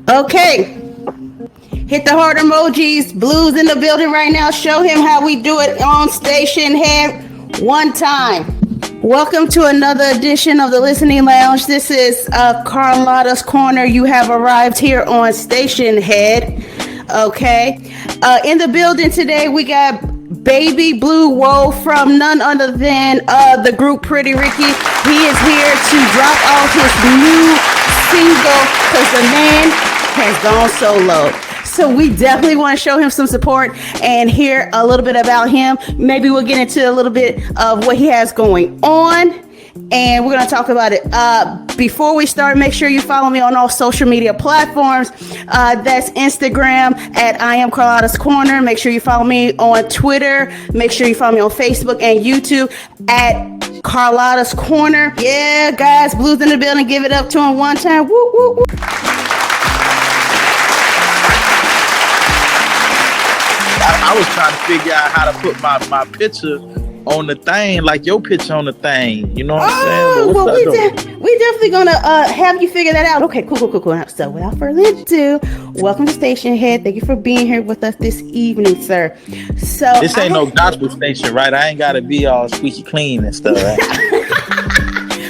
Okay. Hit the heart emojis. Blue's in the building right now. Show him how we do it on Station Head one time. Welcome to another edition of the Listening Lounge. This is Carlotta's Corner. You have arrived here on Station Head. Okay. In the building today, we got Baby Blue Woe from none other than the group Pretty Ricky. He is here to drop off his new single because the man has gone solo. So we definitely want to show him some support and hear a little bit about him. Maybe we'll get into a little bit of what he has going on, and we're going to talk about it. Before we start, make sure you follow me on all social media platforms. That's Instagram at I am Carlotta's Corner. Make sure you follow me on Twitter. Make sure you follow me on Facebook and YouTube at Carlotta's Corner. Yeah, guys, Blue's in the building. Give it up to him one time. Woo, woo, woo. I was trying to figure out how to put my picture on the thing, like your picture on the thing. You know what I'm saying? Well, we definitely gonna have you figure that out. Okay, cool. So without further ado, welcome to Station Head. Thank you for being here with us this evening, sir. So this ain't no gospel station, right? I ain't gotta be all squeaky clean and stuff, right?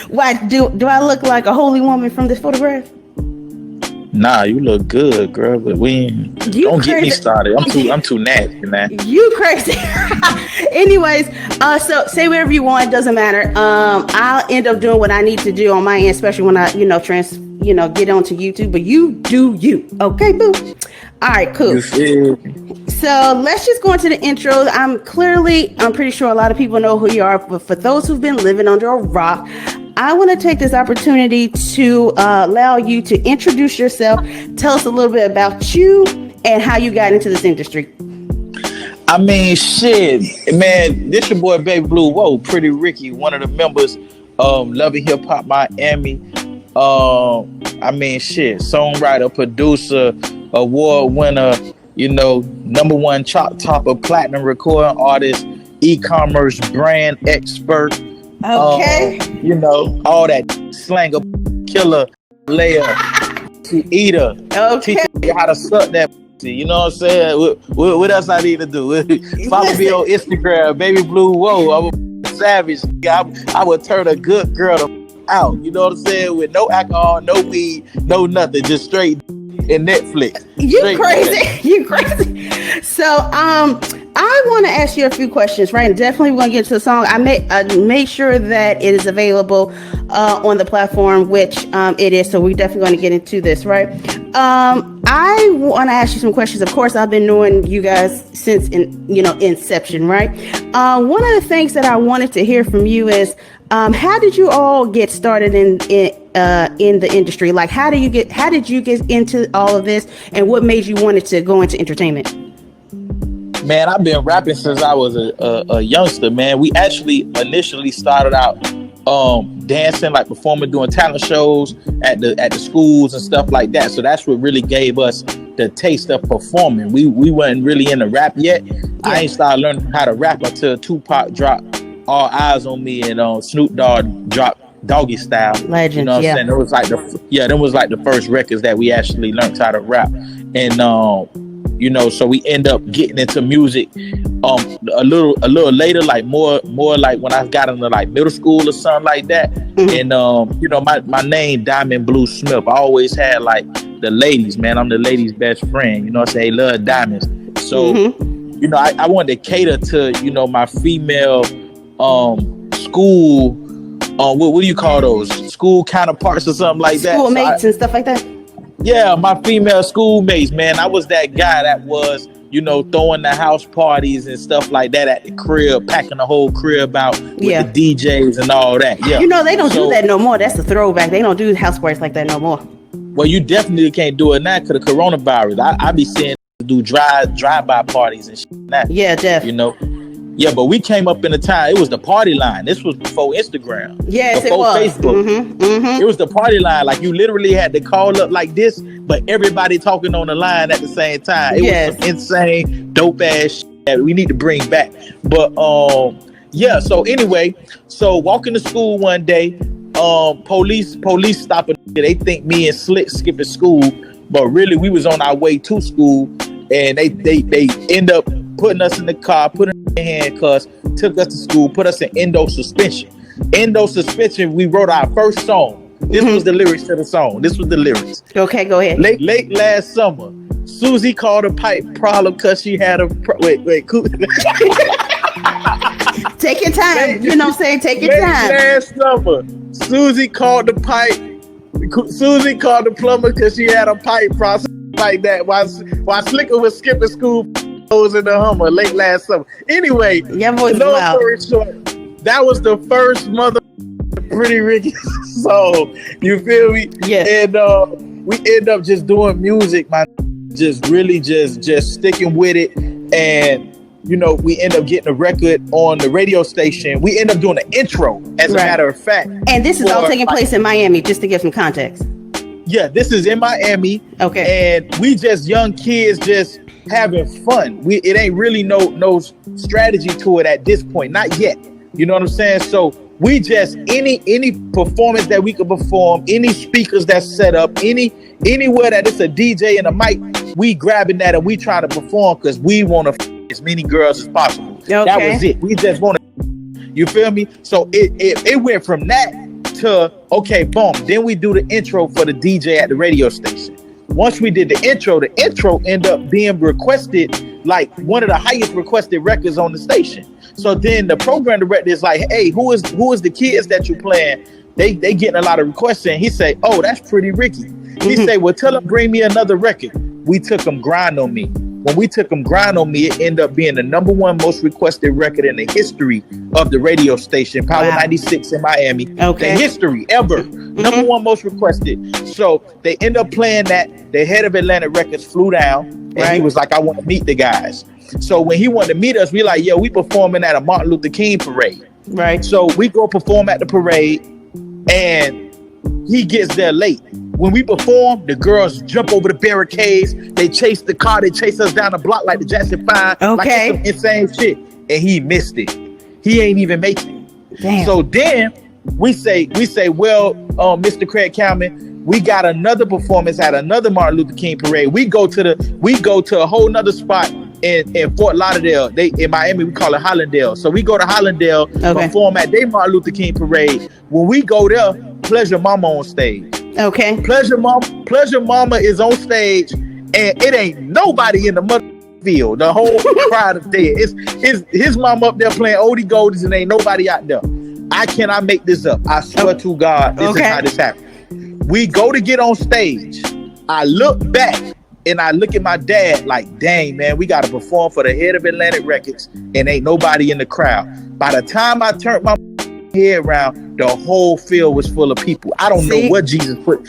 Why do I look like a holy woman from this photograph? Nah, you look good, girl, but don't get me started. I'm too nasty, man. You crazy. Anyways, so say whatever you want, doesn't matter. I'll end up doing what I need to do on my end, especially when I, get onto YouTube, but you do you. Okay, boo. All right, cool. So let's just go into the intro. I'm pretty sure a lot of people know who you are, but for those who've been living under a rock, I want to take this opportunity to allow you to introduce yourself. Tell us a little bit about you and how you got into this industry. I mean, shit, man, this your boy Baby Blue Woe, Pretty Ricky, one of the members of Loving Hip Hop Miami. I mean, shit, songwriter, producer, award winner, number one chart topper, platinum recording artist, e-commerce brand expert. Okay. All that slanger, killer, layer, to eater. Okay. Teach you how to suck that. You know what I'm saying? What else I need to do? Follow me on Instagram, Baby Blue Woe. I'm a savage. I would turn a good girl out. You know what I'm saying? With no alcohol, no weed, no nothing, just straight and Netflix. You crazy. So, I want to ask you a few questions, right? And definitely want to get to the song. I made sure that it is available on the platform, which it is. So we definitely want to get into this, right? I want to ask you some questions. Of course, I've been knowing you guys since inception, right? One of the things that I wanted to hear from you is how did you all get started in the industry? Like, how did you get into all of this, and what made you wanted to go into entertainment? Man, I've been rapping since I was a youngster, man. We actually initially started out dancing, like performing, doing talent shows at the schools and stuff like that. So that's what really gave us the taste of performing. We weren't really into rap yet. Yeah. I ain't started learning how to rap until Tupac dropped All Eyes on Me and Snoop Dogg dropped Doggy Style. Legend, you know what I'm saying? It was like them was like the first records that we actually learned how to rap. And so we end up getting into music a little later, like more like when I got into like middle school or something like that. Mm-hmm. And my name Diamond Blue Smith. I always had like the ladies, man. I'm the ladies' best friend. You know what I'm saying? They love diamonds. So mm-hmm. I wanted to cater to my female school. What do you call those? School counterparts or something like that. Schoolmates and stuff like that. Yeah, my female schoolmates, man. I was that guy that was, throwing the house parties and stuff like that at the crib, packing the whole crib out with the DJs and all that. Yeah. They don't do that no more. That's a throwback. They don't do house parties like that no more. Well, you definitely can't do it now because of coronavirus. I be seeing do drive-by parties and shit now. Yeah, definitely. Yeah, but we came up in a time, it was the party line. This was before Instagram. Yes, before it was. Facebook. Mm-hmm, mm-hmm. It was the party line. Like, you literally had to call up like this, but everybody talking on the line at the same time. It was some insane, dope-ass shit that we need to bring back. But, so anyway, walking to school one day, police stopping. They think me and Slick skipping school but really we was on our way to school, and they end up putting us in the car, putting us in handcuffs, took us to school, put us in endo suspension. Endo suspension, we wrote our first song. This was the lyrics to the song. This was the lyrics. Okay, go ahead. Late last summer, Susie called a pipe problem because she had a cool. Take your time. You know what I'm saying? Take your time. Last summer, Susie called the plumber because she had a pipe problem like that while Slicker was skipping school was in the Hummer late last summer. Anyway, your voice is loud. Story short, that was the first mother Pretty Ricky song. You feel me? Yeah. And we end up just doing music, man. Just really just sticking with it. And we end up getting a record on the radio station. We end up doing an intro, as a matter of fact. And this is all taking place in Miami, just to give some context. Yeah, this is in Miami. Okay. And we just young kids just having fun. It ain't really no strategy to it at this point. Not yet. You know what I'm saying? So we just any performance that we could perform, any speakers that's set up, anywhere that it's a DJ and a mic, we grabbing that and we try to perform because we want to as many girls as possible. Okay. That was it. We just want to, you feel me? So it went from that to, okay, boom. Then we do the intro for the DJ at the radio station. Once we did the intro ended up being requested, like one of the highest requested records on the station. So then the program director is like, hey, who is the kids that you playing? They getting a lot of requests, and he say, oh, that's Pretty Ricky. He say, well, tell them bring me another record. We took them Grind on Me. When we took them Grind on Me, it ended up being the number one most requested record in the history of the radio station, Power 96 in Miami. Okay. The history ever. Number one most requested. So they end up playing that. The head of Atlantic Records flew down, and he was like, I want to meet the guys. So when he wanted to meet us, we like, yo, we performing at a Martin Luther King parade. Right. So we go perform at the parade, and he gets there late. When we perform, the girls jump over the barricades. They chase the car. They chase us down the block like the Jackson 5. Okay. Like some insane shit. And he missed it. He ain't even make it. Damn. So then we say, well, Mr. Craig Cowman, we got another performance at another Martin Luther King parade. We go to a whole nother spot in Fort Lauderdale. In Miami, we call it Hollandale. So we go to Hollandale, perform at their Martin Luther King parade. When we go there, Pleasure Mama on stage. Okay. Pleasure Mama is on stage, and it ain't nobody in the mother field. The whole crowd is dead. It's his mom up there playing oldie goldies, and ain't nobody out there. I cannot make this up. I swear to God, this is how this happened. We go to get on stage. I look back and I look at my dad like, dang, man, we got to perform for the head of Atlantic Records, and ain't nobody in the crowd. By the time I turned my head around, the whole field was full of people. I don't know what Jesus put.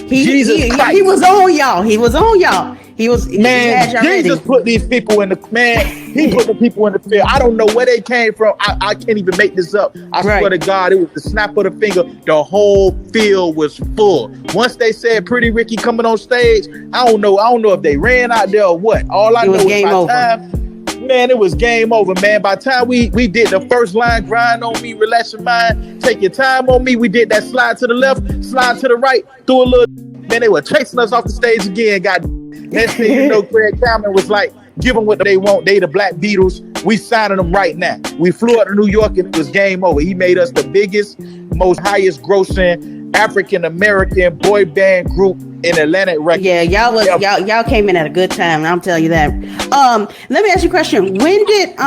Jesus Christ. He was on y'all. He was Jesus put these people in the he put the people in the field. I don't know where they came from. I can't even make this up. I swear to God, it was the snap of the finger. The whole field was full. Once they said Pretty Ricky coming on stage, I don't know if they ran out there or what. All I know is by time, man, it was game over, man. By the time we did the first line, Grind on Me, Relax Your Mind, Take Your Time on Me, we did that slide to the left, slide to the right, threw a little, man, they were chasing us off the stage again. Next thing you know, Craig Cameron was like, give them what they want. They the Black Beatles. We signing them right now. We flew up to New York and it was game over. He made us the biggest, most highest grossing African-American boy band group in Atlantic Records. Yeah, y'all came in at a good time. I'll tell you that. Let me ask you a question. When did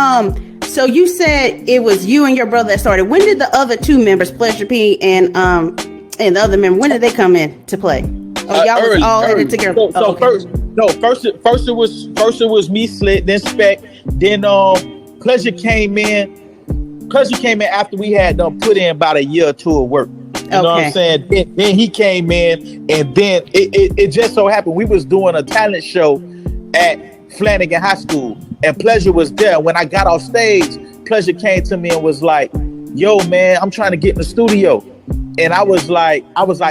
so you said it was you and your brother that started. When did the other two members, Pleasure P and the other member, when did they come in to play? Oh, y'all was all in it together. First it was me, Slit, then Spec, then Pleasure came in. Pleasure came in after we had put in about a year or two of work. You know what I'm saying? Then he came in, and then it just so happened we was doing a talent show at Flanagan High School, and Pleasure was there. When I got off stage, Pleasure came to me and was like, yo, man, I'm trying to get in the studio. And I was like,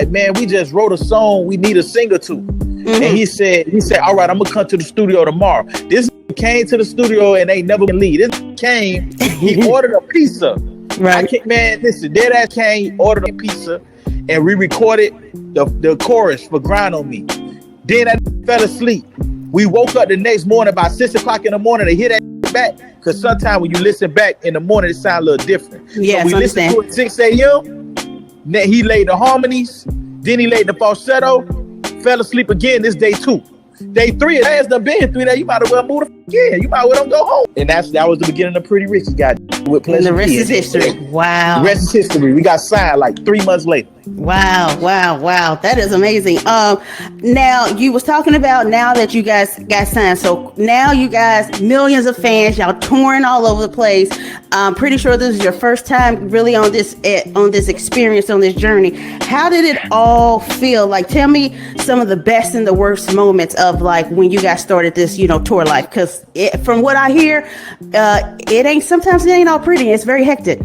man, we just wrote a song. We need a singer to. Mm-hmm. And he said, all right, I'm gonna come to the studio tomorrow. This came to the studio and ain't never been leave. This came, he ordered a pizza. Right. Listen, dead ass came, ordered a pizza, and we recorded the chorus for Grind on Me. Then that fell asleep. We woke up the next morning about 6 o'clock in the morning to hear that back. Because sometimes when you listen back in the morning, it sounds a little different. Yes, so we listened to it at 6 a.m. Then he laid the harmonies. Then he laid the falsetto. Fell asleep again. This day 2. Day 3, it has done been 3 days. You might as well move the again. You might as well go home. And that was the beginning of Pretty Ricky. Got with Pleasure. And the rest is history. Wow. The rest is history. We got signed like 3 months later. Wow. That is amazing. Now you was talking about now that you guys got signed. So now you guys, millions of fans, y'all touring all over the place. I'm pretty sure this is your first time really on this experience, on this journey. How did it all feel? Like, tell me some of the best and the worst moments of like when you guys started this, tour life. Because from what I hear, sometimes it ain't all pretty. It's very hectic.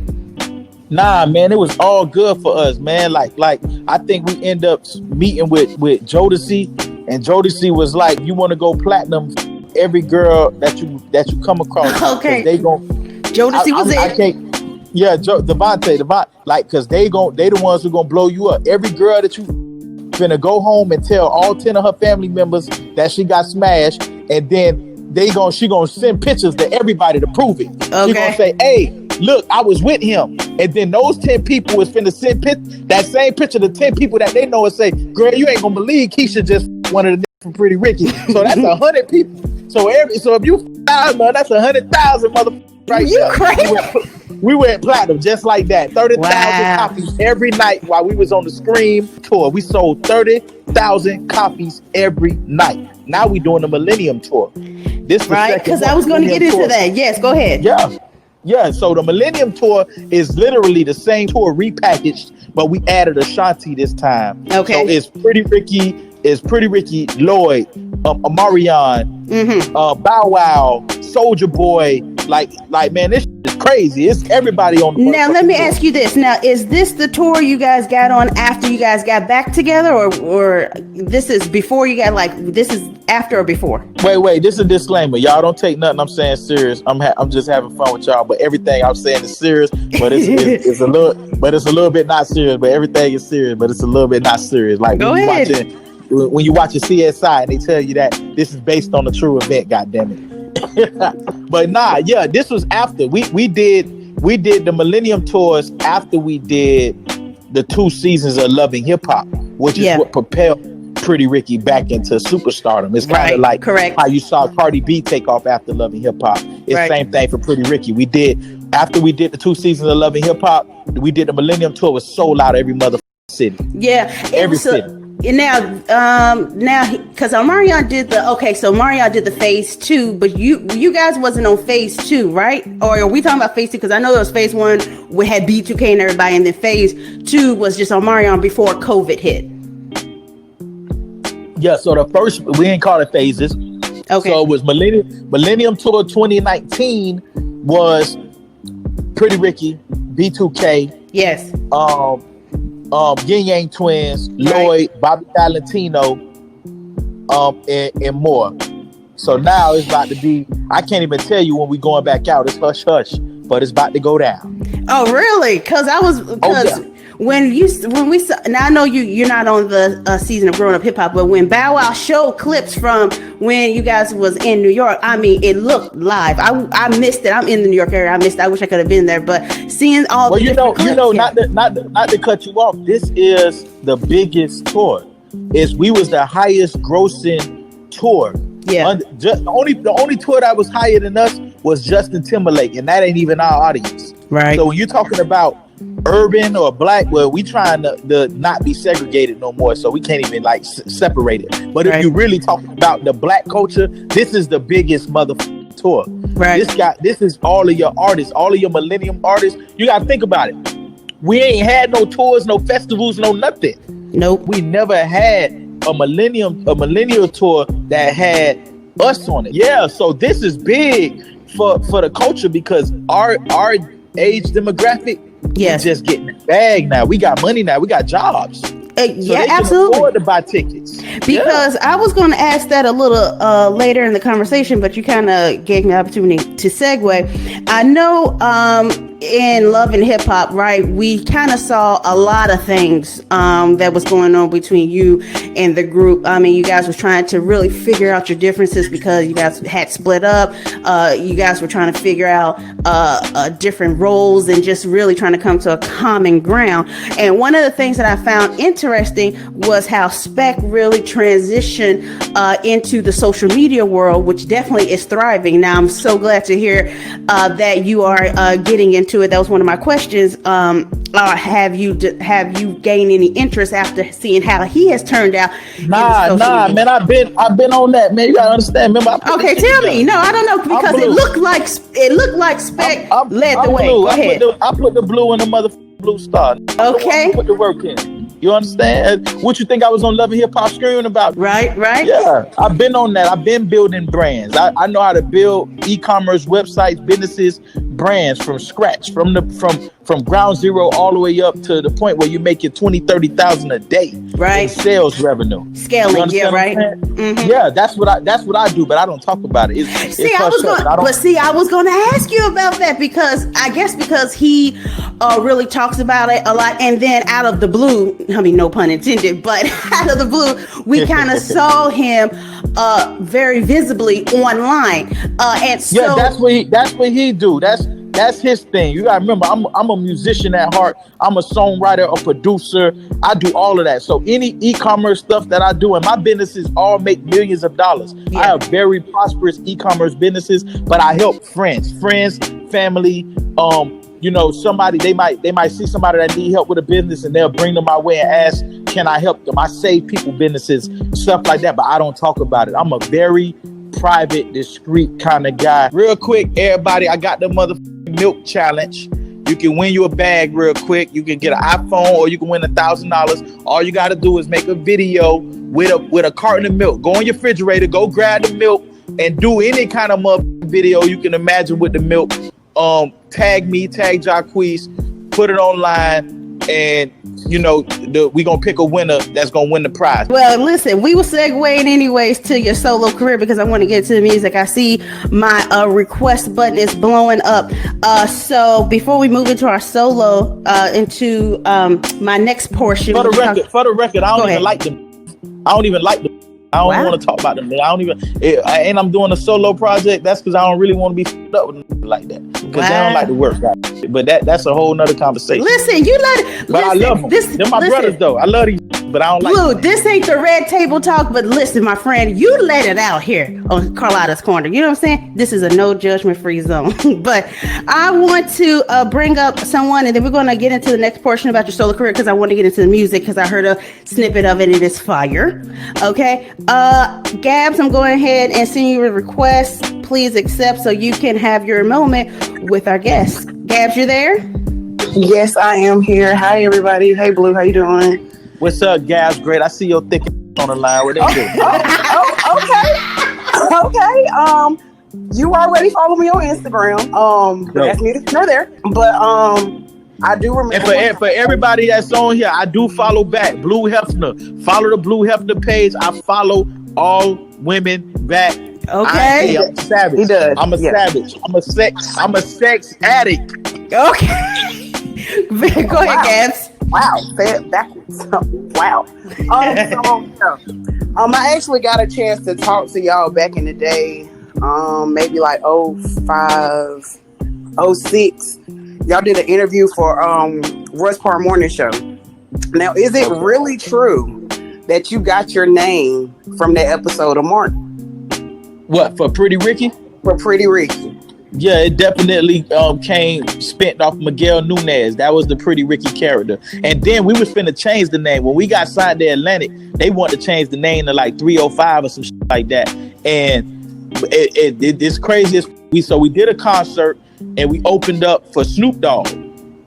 Nah, man, it was all good for us, man. Like I think we end up meeting with Jodeci, and Jodeci was like, "You want to go platinum? Every girl that you come across, okay, they gon' Jodeci was it? I can't, yeah, Devontae, like, cause they the ones who gonna blow you up. Every girl that you finna go home and tell all 10 of her family members that she got smashed, and then she gonna send pictures to everybody to prove it. Okay. She gonna say, "Hey, look, I was with him," and then those 10 people is finna send that same picture to 10 people that they know and say, "Girl, you ain't gonna believe Keisha just one of the from Pretty Ricky." So that's 100 people. So if you 1,000, that's 100,000 motherfuckers right you there. Crazy. We went platinum just like that. 30,000 Wow. copies every night while we was on the Scream tour. We sold 30,000 copies every night. Now we doing the Millennium Tour. This right? Because I was going to get into that. Yes, go ahead. Yeah. So the Millennium Tour is literally the same tour repackaged, but we added Ashanti this time. Okay. So it's Pretty Ricky, Lloyd, Omarion, Bow Wow, Soldier Boy. Like man, this is crazy. It's everybody on the Now let me ask you this. Now, is this the tour you guys got on after you guys got back together, or this is before you got this is after or before? Wait, this is a disclaimer. Y'all don't take nothing I'm saying serious. I'm just having fun with y'all, but everything I'm saying is serious, but it's a little bit not serious, but everything is serious, but it's a little bit not serious. Like go ahead. When you watch a CSI and they tell you that this is based on a true event, goddammit. But this was after we did the Millennium Tours after we did the 2 seasons of Loving Hip Hop, which is what propelled Pretty Ricky back into superstardom. It's kind of like how you saw Cardi B take off after Loving Hip Hop. It's same thing for Pretty Ricky. After we did the 2 seasons of Loving Hip Hop, we did the Millennium Tour. Was sold out every mother city. Yeah, every city. Now, because Omarion did Omarion did the phase 2, but you guys wasn't on phase 2, right? Or are we talking about phase 2? Because I know there was phase 1, we had B2K and everybody, and then phase 2 was just Omarion before COVID hit. Yeah, so the first, we didn't call it phases. Okay. So it was Millennium Tour 2019 was Pretty Ricky, B2K. Yes. Yin Yang Twins, Lloyd, Bobby Valentino, and more. So now it's about to be, I can't even tell you when we going back out. It's hush hush, but it's about to go down. Oh, really? Because when we saw, now I know you're not on the season of Growing Up Hip Hop, but when Bow Wow showed clips from when you guys was in New York, I mean, it looked live. I missed it. I'm in the New York area. I missed it. I wish I could have been there, but seeing all the different clips, not to cut you off, this is the biggest tour. We was the highest grossing tour. Yeah. The only tour that was higher than us was Justin Timberlake, and that ain't even our audience. Right. So when you're talking about urban or black, well, we trying to not be segregated no more, so we can't even separate it. But if you really talk about the black culture, this is the biggest motherfucking tour. Right. This is all of your artists, all of your millennium artists. You gotta think about it. We ain't had no tours, no festivals, no nothing. Nope. We never had a millennial tour that had us on it. Yeah, so this is big for the culture because our age demographic is just getting the bag now. We got money now. We got jobs. Yeah, absolutely. Afford to buy tickets. Because I was going to ask that a little later in the conversation, but you kind of gave me the opportunity to segue. I know in Love and Hip Hop, right, we kind of saw a lot of things that was going on between you and the group. I mean, you guys were trying to really figure out your differences because you guys had split up. You guys were trying to figure out different roles and just really trying to come to a common ground. And one of the things that I found interesting was how Spec really transitioned into the social media world, which definitely is thriving. Now, I'm so glad to hear that you are getting into it. That was one of my questions. Have you gained any interest after seeing how he has turned out? Nah, man. I've been on that, man. You gotta understand. Remember? Okay, tell me. No, I don't know because it looked like Spec led the way. Go ahead. I put the blue in the motherfucking blue star. Okay. I put the work in. You understand? What you think I was on Love and Hip Hop screaming about? Right. Yeah, I've been on that. I've been building brands. I know how to build e-commerce websites, businesses, brands from scratch, from ground zero all the way up to the point where you make your 20, 30,000 a day. Right. In sales revenue. Scaling, yeah, right. Mm-hmm. Yeah, that's what I do, but I don't talk about it. I was going to ask you about that because he really talks about it a lot, and then out of the blue, I mean, no pun intended, but out of the blue, we kind of saw him very visibly online, and so yeah, that's what he do. That's his thing. You gotta remember, I'm a musician at heart. I'm a songwriter, a producer. I do all of that. So any e-commerce stuff that I do, and my businesses all make millions of dollars. Yeah. I have very prosperous e-commerce businesses, but I help friends, family. Somebody they might see somebody that need help with a business, and they'll bring them my way and ask, "Can I help them?" I save people businesses, stuff like that, but I don't talk about it. I'm a very private, discreet kind of guy. Real quick, everybody, I got the motherfucking milk challenge. You can win you a bag real quick. You can get an iPhone or you can win $1,000. All you got to do is make a video with a carton of milk. Go in your refrigerator, go grab the milk, and do any kind of motherfucking video you can imagine with the milk. Tag me, tag Jacquees, put it online, and we gonna pick a winner that's gonna win the prize. Well, listen, we will segue anyways to your solo career because I want to get to the music. I see my request button is blowing up. So before we move into our solo, into my next portion. For the record, I don't even like them. I don't even want to talk about them. And I'm doing a solo project. That's because I don't really want to be f***ed up with them like that. Because they don't like to work. But that's a whole nother conversation. Listen, I love them. They're my brothers, though. I love these, but I don't like Blue, this ain't the red table talk, but listen, my friend, you let it out here on Carlotta's Corner. You know what I'm saying? This is a no judgment free zone. But I want to bring up someone, and then we're going to get into the next portion about your solo career because I want to get into the music because I heard a snippet of it. It is fire. Okay. Gabs, I'm going ahead and send you a request. Please accept so you can have your moment with our guest. Gabs, you there? Yes, I am here. Hi, everybody. Hey, Blue. How you doing? What's up, Gabs? Great. I see your thick on the line. What they do? Okay. You already follow me on Instagram. That's neither here nor there. But I do remember. And for everybody that's on here, I do follow back. Blue Hefner. Follow the Blue Hefner page. I follow all women back. Okay. I'm savage. He does. I'm a savage. I'm a sex addict. Okay. Go ahead, Gabs. Wow. Say it backwards. Wow. I actually got a chance to talk to y'all back in the day. Maybe like 05, 06. Y'all did an interview for Russ Parr Morning Show. Now, is it really true that you got your name from that episode of Mark? What, for Pretty Ricky? For Pretty Ricky. Yeah, it definitely came spent off Miguel Nunez. That was the Pretty Ricky character. And then we was finna change the name. When we got signed to Atlantic, they wanted to change the name to like 305 or some shit like that. And it's crazy. So we did a concert and we opened up for Snoop Dogg.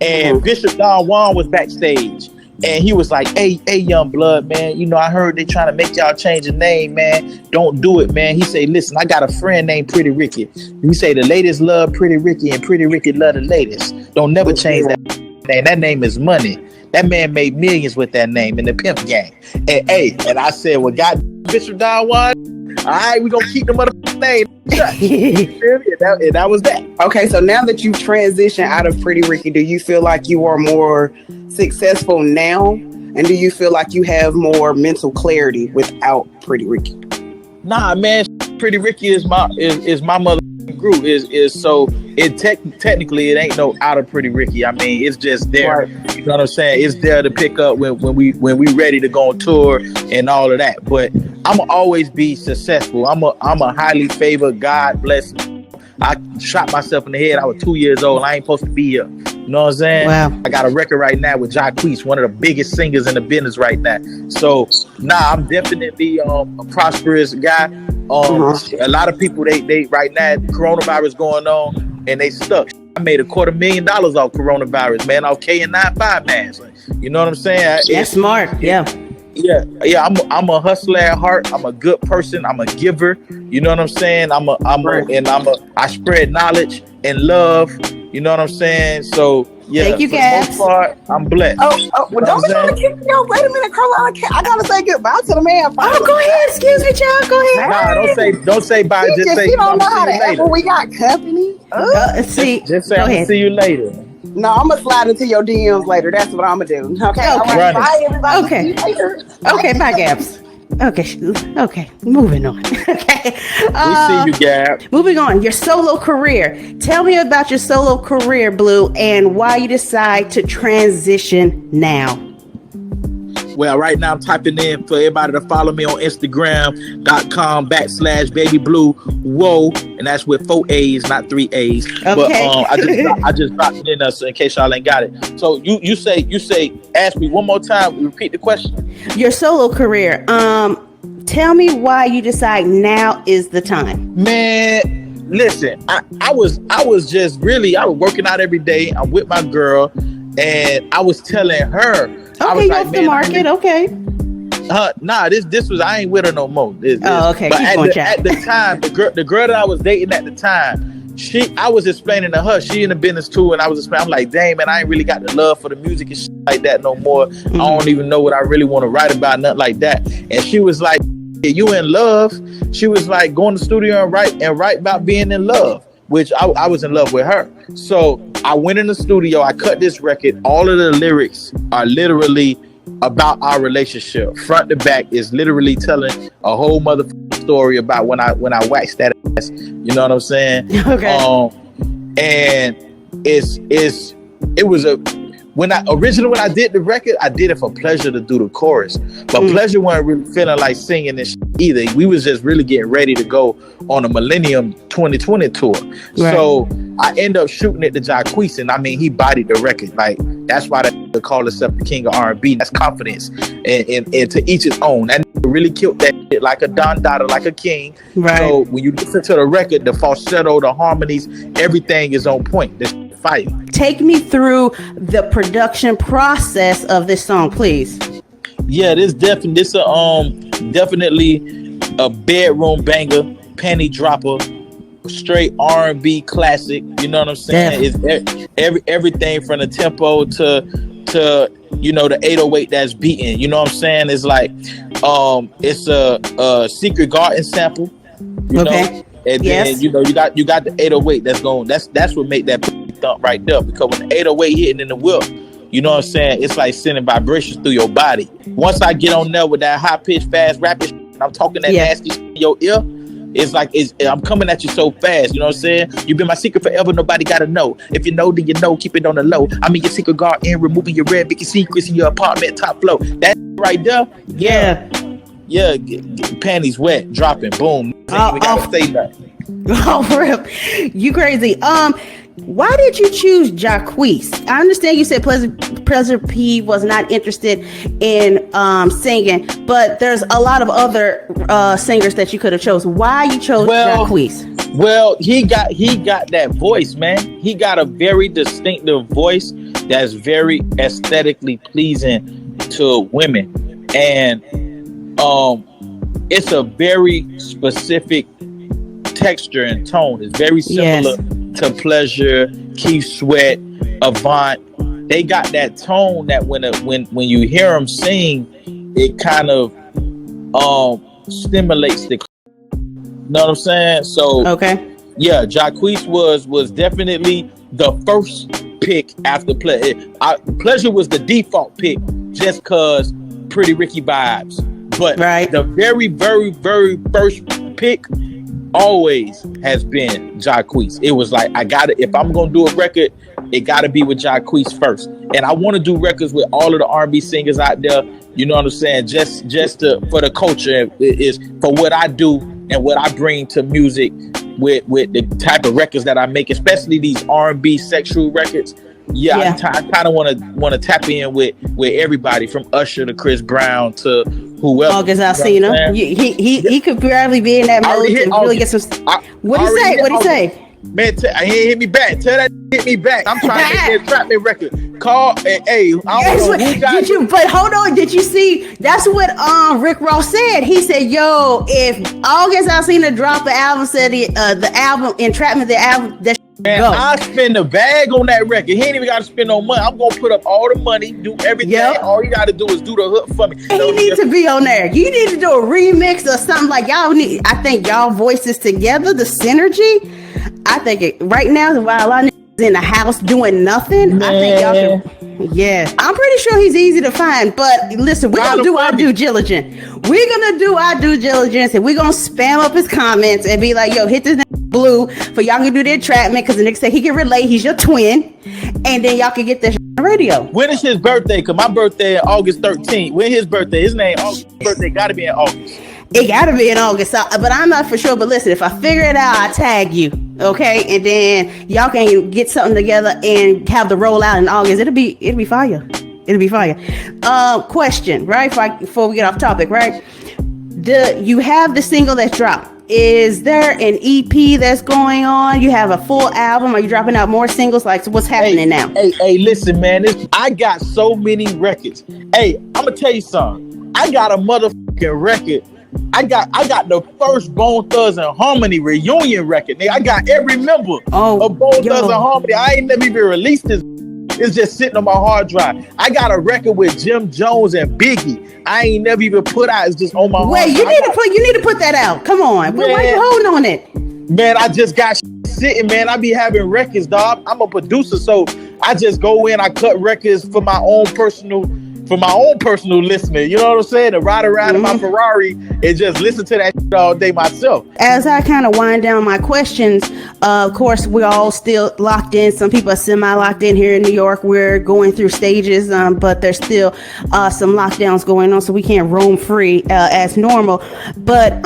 And Bishop Don Juan was backstage. And he was like, hey, young blood, man, I heard they trying to make y'all change the name, man. Don't do it, man. He say, listen, I got a friend named Pretty Ricky. He say the ladies love Pretty Ricky and Pretty Ricky love the ladies. Don't never change that name. That name is money. That man made millions with that name in the pimp gang. And I said, well, God, Bishop Don Juan, all right, we gonna keep the motherfucking name. and that was that. Okay, so now that you've transitioned out of Pretty Ricky, do you feel like you are more successful now? And do you feel like you have more mental clarity without Pretty Ricky? Nah, man, Pretty Ricky is my mother group. Is so it technically it ain't no out of Pretty Ricky. I mean, it's just there. Right. You know what I'm saying? It's there to pick up when we ready to go on tour and all of that. But I'ma always be successful. I'm a highly favored, God bless. I shot myself in the head. I was 2 years old. I ain't supposed to be here. You know what I'm saying? Wow. I got a record right now with Jacquees, one of the biggest singers in the business right now. So, I'm definitely a prosperous guy. A lot of people, they right now, coronavirus going on, and they stuck. I made $250,000 off coronavirus, man, off K&95 masks. You know what I'm saying? That's smart. Yeah. Yeah. I'm a hustler at heart. I'm a good person. I'm a giver. You know what I'm saying? I spread knowledge and love. You know what I'm saying? So yeah, thank you, for the most part, I'm blessed. Well, don't be trying to keep me up. Wait a minute, Carlotta. I gotta say goodbye to the man. Go ahead. Excuse me, child. Go ahead. Nah, don't say bye. Just say you don't know how to act when we got company. Just say I'm gonna see you later. No, I'm gonna slide into your DMs later. That's what I'm gonna do. Okay. All right. Bye, everybody. Okay. See you later. Okay. Bye, Gabs. Okay. Moving on. Okay. We see you, Gab. Moving on. Your solo career. Tell me about your solo career, Blue, and why you decide to transition now. Well, right now I'm typing in for everybody to follow me on Instagram.com/babyblue. Whoa, and that's with 4 A's, not 3 A's. Okay. But I just dropped it in us in case y'all ain't got it. So you say, ask me one more time. Repeat the question. Your solo career. Tell me why you decide now is the time. Man, listen, I was just really, I was working out every day. I'm with my girl, and I was telling her. Okay, you off the market. Okay. Nah, this was, I ain't with her no more. Okay. But at the time, the girl that I was dating at the time, I was explaining to her, she in the business too, and I was explaining, I'm like, dang man, I ain't really got the love for the music and shit like that no more. Mm-hmm. I don't even know what I really want to write about, nothing like that. And she was like, you in love? She was like, go in the studio and write about being in love, which I was in love with her. So I went in the studio, I cut this record. All of the lyrics are literally about our relationship. Front to back is literally telling a whole motherfucking story about when I waxed that ass. You know what I'm saying? Okay. And when I did the record, I did it for pleasure to do the chorus. But pleasure wasn't really feeling like singing this either. We was just really getting ready to go on a Millennium 2020 tour. Right. So I end up shooting it to Jacquees, and I mean, he bodied the record. Like, that's why they call himself the king of R&B. That's confidence, and to each his own. That really killed that shit like a Don Dada, like a king. Right. So when you listen to the record, the falsetto, the harmonies, everything is on point. This fire. Take me through the production process of this song, please. Yeah, this definitely a bedroom banger, panty dropper, straight R&B classic. You know what I'm saying? It's everything from the tempo to you know, the 808 that's beating. You know what I'm saying? It's like it's a Secret Garden sample. You know? And then you know you got the 808 that's what make that thump right there, because when the 808 hitting in the whip, you know what I'm saying, it's like sending vibrations through your body. Once I get on there with that high pitched, fast, rapid, I'm talking that nasty in your ear. It's like I'm coming at you so fast. You know what I'm saying? You've been my secret forever. Nobody gotta know. If you know, then you know. Keep it on the low. I'm in your secret garden, removing your red biggest secrets in your apartment top floor. That right there. Yeah. Panties wet, dropping, boom. We gotta say that. Oh, for real. You crazy. Why did you choose Jacquees? I understand you said Pleasure P was not interested in singing, but there's a lot of other singers that you could have chose. Why you chose Jacquees? Well, he got that voice, man. He got a very distinctive voice that's very aesthetically pleasing to women, and it's a very specific texture and tone. It's very similar to Pleasure, Keith Sweat, Avant. They got that tone that when you hear them sing, it kind of stimulates the. Know what I'm saying? So Okay. yeah, Jacquees was definitely the first pick after Pleasure was the default pick just cause Pretty Ricky vibes. But Right. the very, very, very first pick always has been Jacquees. It was like, if I'm gonna do a record, it gotta be with Jacquees first. And I want to do records with all of the R&B singers out there. You know what I'm saying? Just for the culture is for what I do and what I bring to music with the type of records that I make, especially these R&B sexual records. Yeah. I kind of want to tap in with everybody from Usher to Chris Brown to whoever. August Alsina. He could probably be in that mode to really get some. What do you say? Man, he hit me back. Tell that hit me back. I'm trying to get that Trapman record. Call and hey, I don't know who got you. But hold on, did you see? That's what Rick Ross said. He said, "Yo, if August Alsina drop the album, said the album Entrapment, the album that." Man, I spend the bag on that record. He ain't even got to spend no money. I'm gonna put up all the money, do everything. Yep. All you got to do is do the hook for me. He needs to be on there. You need to do a remix or something like y'all need. I think y'all voices together, the synergy. I think right now, while a lot of niggas in the house doing nothing, man. I think y'all should. Yeah, I'm pretty sure he's easy to find. But listen, we're gonna do our due diligence. We're gonna do our due diligence, and we're gonna spam up his comments and be like, "Yo, hit this Blue for y'all can do their Entrapment because the nigga say he can relate. He's your twin, and then y'all can get this on the radio." When is his birthday? Cause my birthday is August 13th. When his birthday? His name August. Birthday gotta be in August. It gotta be in August, but I'm not for sure. But listen, if I figure it out, I'll tag you, okay? And then y'all can get something together and have the rollout in August. It'll be fire. It'll be fire. Question, right? Before we get off topic, right? You have the single that's dropped. Is there an EP that's going on? You have a full album? Are you dropping out more singles? Like, so what's happening now? Hey, listen, man. I got so many records. Hey, I'm gonna tell you something. I got a motherfucking record. I got the first Bone Thugs and Harmony reunion record. Nigga, I got every member of Bone Thugs and Harmony. I ain't never even released this. It's just sitting on my hard drive. I got a record with Jim Jones and Biggie. I ain't never even put out. It's just on my hard drive. You need to put that out. Come on. Why are you holding on it? Man, I just got sitting, man. I be having records, dog. I'm a producer, so I just go in, I cut records for my own personal listener. You know what I'm saying? To ride around in my Ferrari and just listen to that shit all day myself. As I kind of wind down my questions, of course, we're all still locked in. Some people are semi-locked in here in New York. We're going through stages, but there's still some lockdowns going on, so we can't roam free as normal. But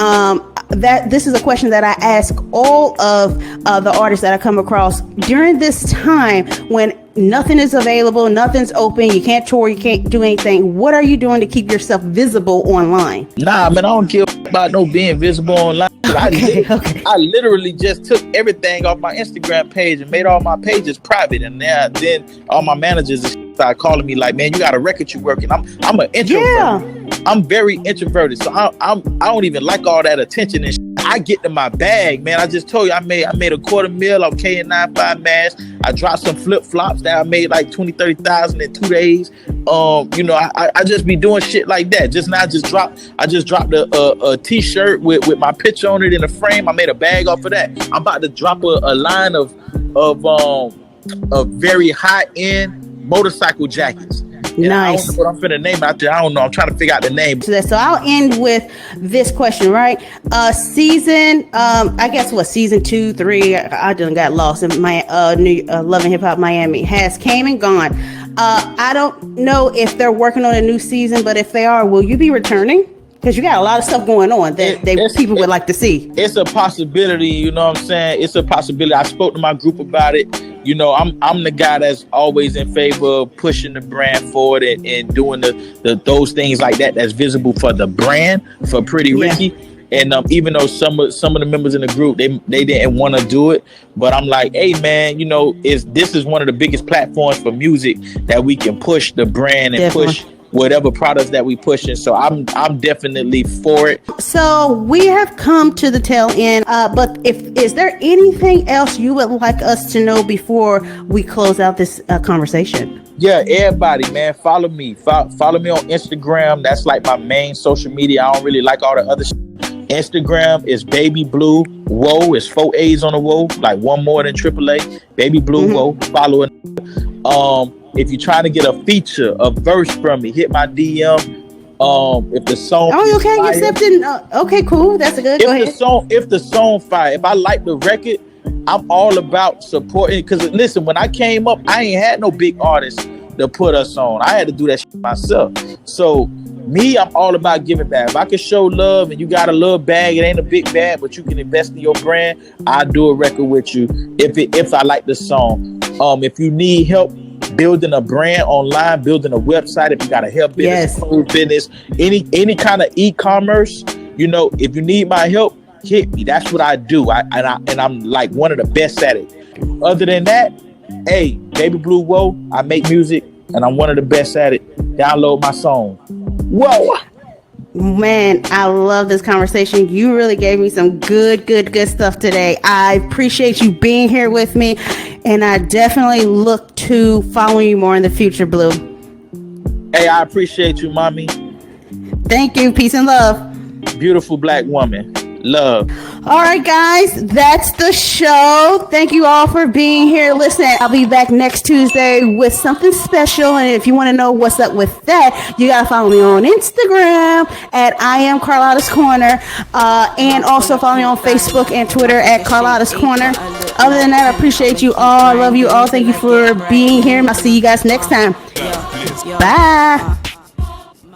this is a question that I ask all of the artists that I come across during this time when nothing is available, nothing's open, you can't tour, you can't do anything. What are you doing to keep yourself visible online? Nah, man, I don't care about no being visible online. I literally just took everything off my Instagram page and made all my pages private, and then all my managers started calling me like, "Man, you got a record you working." I'm an introvert. Yeah. I'm very introverted, so I don't even like all that attention and shit. I get to my bag, man. I just told you I made $250,000 off K&95 mask. I dropped some flip flops that I made like 20,000-30,000 in 2 days. I just be doing shit like that. I just dropped a t-shirt with my picture on it in a frame. I made a bag off of that. I'm about to drop a line of very high end motorcycle jackets. Nice. I don't know what I'm finna name out there. I don't know. I'm trying to figure out the name. So I'll end with this question, right? Season 2, 3. I done got lost in my Love and Hip Hop Miami has came and gone. I don't know if they're working on a new season, but if they are, will you be returning? Because you got a lot of stuff going on that people would like to see. It's a possibility, you know what I'm saying? It's a possibility. I spoke to my group about it. You know, I'm the guy that's always in favor of pushing the brand forward and doing those things like that that's visible for the brand, for Pretty Ricky. And even though some of the members in the group they didn't want to do it, but I'm like, hey man, this is one of the biggest platforms for music that we can push the brand and push whatever products that we pushing. So I'm definitely for it. So we have come to the tail end, but is there anything else you would like us to know before we close out this conversation? Yeah, everybody, man, follow me. Follow me on Instagram. That's like my main social media. I don't really like all the other shit. Instagram is Baby Blue Whoa. It's 4 A's on the Whoa, like one more than AAA. Baby Blue Whoa. Follow it. If you're trying to get a feature, a verse from me, hit my DM. If the song, okay, fire, accepting. Okay, cool. That's a good. Go ahead. If the song fire, if I like the record, I'm all about supporting. Because listen, when I came up, I ain't had no big artists to put us on. I had to do that shit myself. So me, I'm all about giving back. If I can show love and you got a little bag, it ain't a big bag, but you can invest in your brand, I'll do a record with you if I like the song. If you need help building a brand online, building a website, if you got a help business, business, any kind of e-commerce, if you need my help, hit me. That's what I do. I'm like one of the best at it. Other than that, hey, Baby Blue Whoa, I make music and I'm one of the best at it. Download my song. Whoa. Man, I love this conversation. You really gave me some good stuff today. I appreciate you being here with me, and I definitely look to following you more in the future, Blue. Hey, I appreciate you, mommy. Thank you. Peace and love. Beautiful black woman. Love. All right, guys, that's the show. Thank you all for being here. Listen, I'll be back next Tuesday with something special. And if you want to know what's up with that, you got to follow me on Instagram at I am Carlotta's Corner. And also follow me on Facebook and Twitter at Carlotta's Corner. Other than that, I appreciate you all. I love you all. Thank you for being here. I'll see you guys next time. Bye.